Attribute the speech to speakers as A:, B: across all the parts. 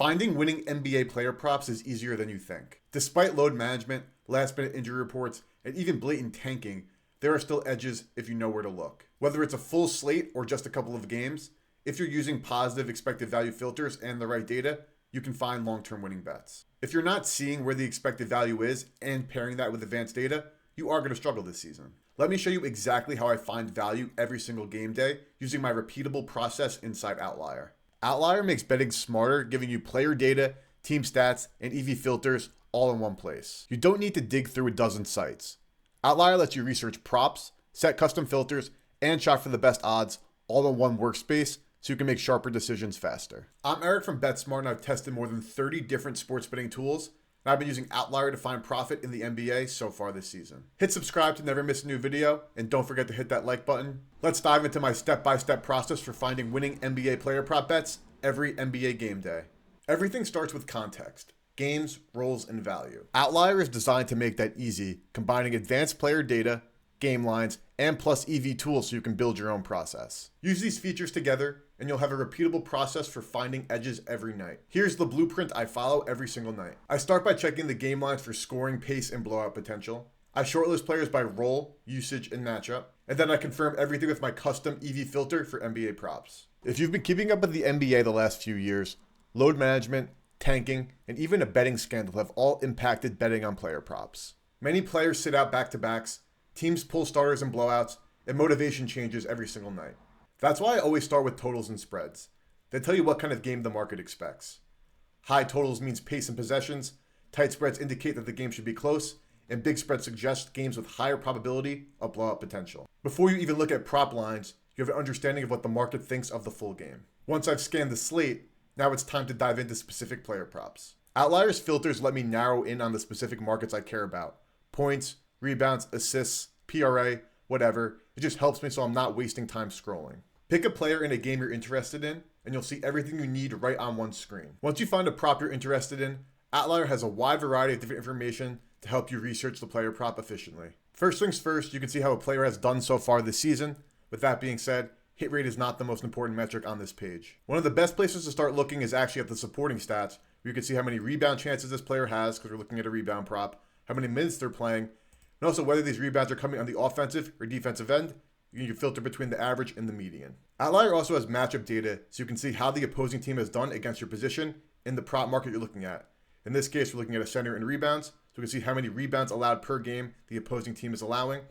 A: Finding winning NBA player props is easier than you think. Despite load management, last-minute injury reports, and even blatant tanking, there are still edges if you know where to look. Whether it's a full slate or just a couple of games, if you're using positive expected value filters and the right data, you can find long-term winning bets. If you're not seeing where the expected value is and pairing that with advanced data, you are going to struggle this season. Let me show you exactly how I find value every single game day using my repeatable process inside Outlier. Outlier makes betting smarter, giving you player data, team stats, and EV filters all in one place. You don't need to dig through a dozen sites. Outlier lets you research props, set custom filters, and shop for the best odds all in one workspace so you can make sharper decisions faster. I'm Eric from BetSmart, and I've tested more than 30 different sports betting tools, and I've been using Outlier to find profit in the NBA so far this season. Hit subscribe to never miss a new video, and don't forget to hit that like button. Let's dive into my step-by-step process for finding winning NBA player prop bets every NBA game day. Everything starts with context: games, roles, and value. Outlier is designed to make that easy, combining advanced player data, game lines, and plus EV tools so you can build your own process. Use these features together, and you'll have a repeatable process for finding edges every night. Here's the blueprint I follow every single night. I start by checking the game lines for scoring, pace, and blowout potential. I shortlist players by role, usage, and matchup. And then I confirm everything with my custom EV filter for NBA props. If you've been keeping up with the NBA the last few years, load management, tanking, and even a betting scandal have all impacted betting on player props. Many players sit out back-to-backs, teams pull starters and blowouts, and motivation changes every single night. That's why I always start with totals and spreads. They tell you what kind of game the market expects. High totals means pace and possessions, tight spreads indicate that the game should be close, and big spreads suggest games with higher probability of blowout potential. Before you even look at prop lines, you have an understanding of what the market thinks of the full game. Once I've scanned the slate, now it's time to dive into specific player props. Outlier's filters let me narrow in on the specific markets I care about: points, rebounds, assists, PRA, whatever. It just helps me so I'm not wasting time scrolling. Pick a player in a game you're interested in, and you'll see everything you need right on one screen. Once you find a prop you're interested in, Outlier has a wide variety of different information to help you research the player prop efficiently. First things first, you can see how a player has done so far this season. With that being said, hit rate is not the most important metric on this page. One of the best places to start looking is actually at the supporting stats, where you can see how many rebound chances this player has, because we're looking at a rebound prop, how many minutes they're playing, and also whether these rebounds are coming on the offensive or defensive end. You can filter between the average and the median. Outlier also has matchup data, so you can see how the opposing team has done against your position in the prop market you're looking at. In this case, we're looking at a center in rebounds, so we can see how many rebounds allowed per game the opposing team is allowing.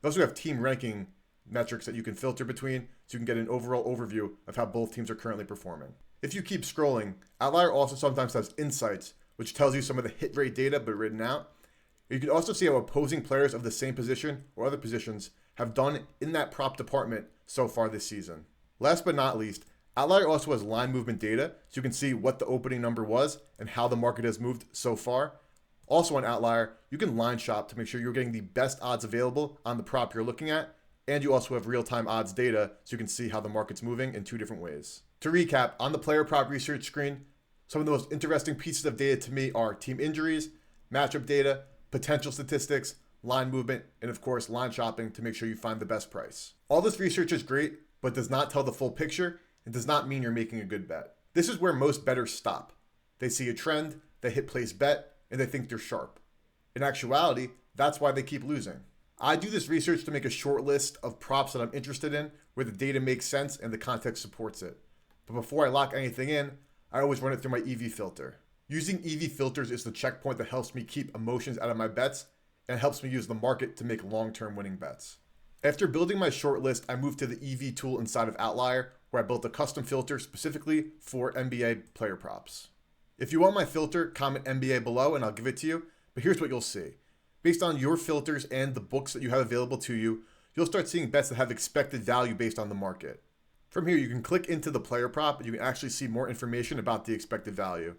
A: We also have team ranking metrics that you can filter between, so you can get an overall overview of how both teams are currently performing. If you keep scrolling, Outlier also sometimes has insights, which tells you some of the hit rate data but written out. You can also see how opposing players of the same position or other positions have done in that prop department so far this season. Last but not least, Outlier also has line movement data, so you can see what the opening number was and how the market has moved so far. Also on Outlier, you can line shop to make sure you're getting the best odds available on the prop you're looking at, and you also have real-time odds data, so you can see how the market's moving in two different ways. To recap, on the player prop research screen, some of the most interesting pieces of data to me are team injuries, matchup data, potential statistics, line movement, and of course line shopping to make sure you find the best price. All this research is great, but does not tell the full picture and does not mean you're making a good bet. This is where most bettors stop. They see a trend, they hit place bet, and they think they're sharp. In actuality, that's why they keep losing. I do this research to make a short list of props that I'm interested in where the data makes sense and the context supports it. But before I lock anything in, I always run it through my EV filter. Using EV filters is the checkpoint that helps me keep emotions out of my bets and helps me use the market to make long-term winning bets. After building my short list, I moved to the EV tool inside of Outlier, where I built a custom filter specifically for NBA player props. If you want my filter, comment NBA below and I'll give it to you, but here's what you'll see. Based on your filters and the books that you have available to you, you'll start seeing bets that have expected value based on the market. From here, you can click into the player prop and you can actually see more information about the expected value.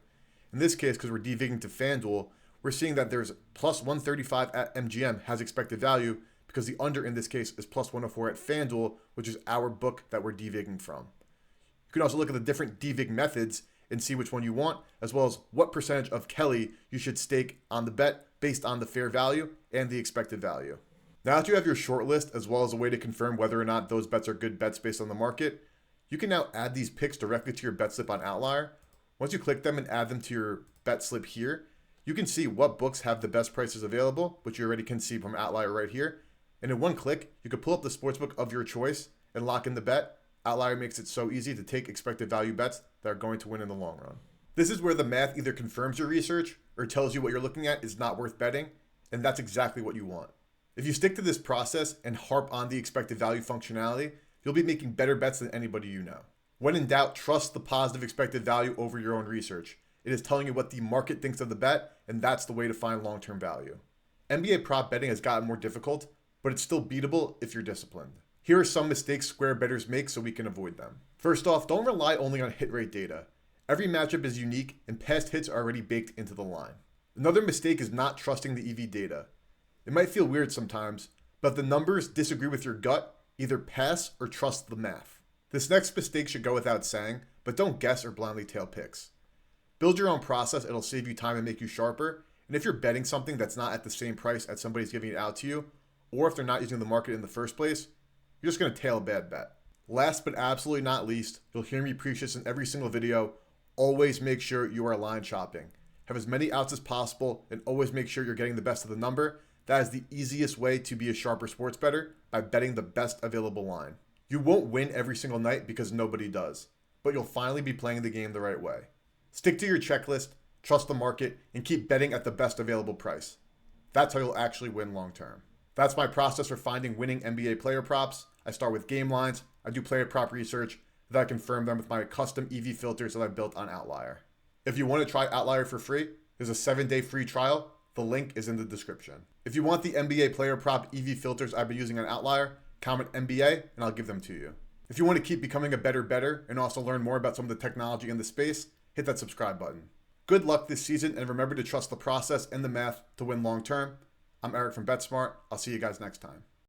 A: In this case, because we're devigging to FanDuel, we're seeing that there's plus 135 at MGM has expected value because the under in this case is plus 104 at FanDuel, which is our book that we're devigging from. You can also look at the different devig methods and see which one you want, as well as what percentage of Kelly you should stake on the bet based on the fair value and the expected value. Now that you have your short list, as well as a way to confirm whether or not those bets are good bets based on the market, you can now add these picks directly to your bet slip on Outlier, Once you click them and add them to your bet slip here, you can see what books have the best prices available, which you already can see from Outlier right here. And in one click, you can pull up the sportsbook of your choice and lock in the bet. Outlier makes it so easy to take expected value bets that are going to win in the long run. This is where the math either confirms your research or tells you what you're looking at is not worth betting, and that's exactly what you want. If you stick to this process and harp on the expected value functionality, you'll be making better bets than anybody you know. When in doubt, trust the positive expected value over your own research. It is telling you what the market thinks of the bet, and that's the way to find long-term value. NBA prop betting has gotten more difficult, but it's still beatable if you're disciplined. Here are some mistakes square bettors make so we can avoid them. First off, don't rely only on hit rate data. Every matchup is unique, and past hits are already baked into the line. Another mistake is not trusting the EV data. It might feel weird sometimes, but if the numbers disagree with your gut, either pass or trust the math. This next mistake should go without saying, but don't guess or blindly tail picks. Build your own process, it'll save you time and make you sharper, and if you're betting something that's not at the same price as somebody's giving it out to you, or if they're not using the market in the first place, you're just going to tail a bad bet. Last but absolutely not least, you'll hear me preach this in every single video, always make sure you are line shopping. Have as many outs as possible and always make sure you're getting the best of the number. That is the easiest way to be a sharper sports bettor, by betting the best available line. You won't win every single night because nobody does, but you'll finally be playing the game the right way. Stick to your checklist, trust the market, and keep betting at the best available price. That's how you'll actually win long term. That's my process for finding winning NBA player props. I start with game lines, I do player prop research, then I confirm them with my custom EV filters that I built on Outlier. If you want to try Outlier for free, there's a 7-day free trial. The link is in the description. If you want the NBA player prop EV filters I've been using on Outlier, comment NBA and I'll give them to you. If you want to keep becoming a better bettor and also learn more about some of the technology in the space, hit that subscribe button. Good luck this season, and remember to trust the process and the math to win long term. I'm Eric from BetSmart. I'll see you guys next time.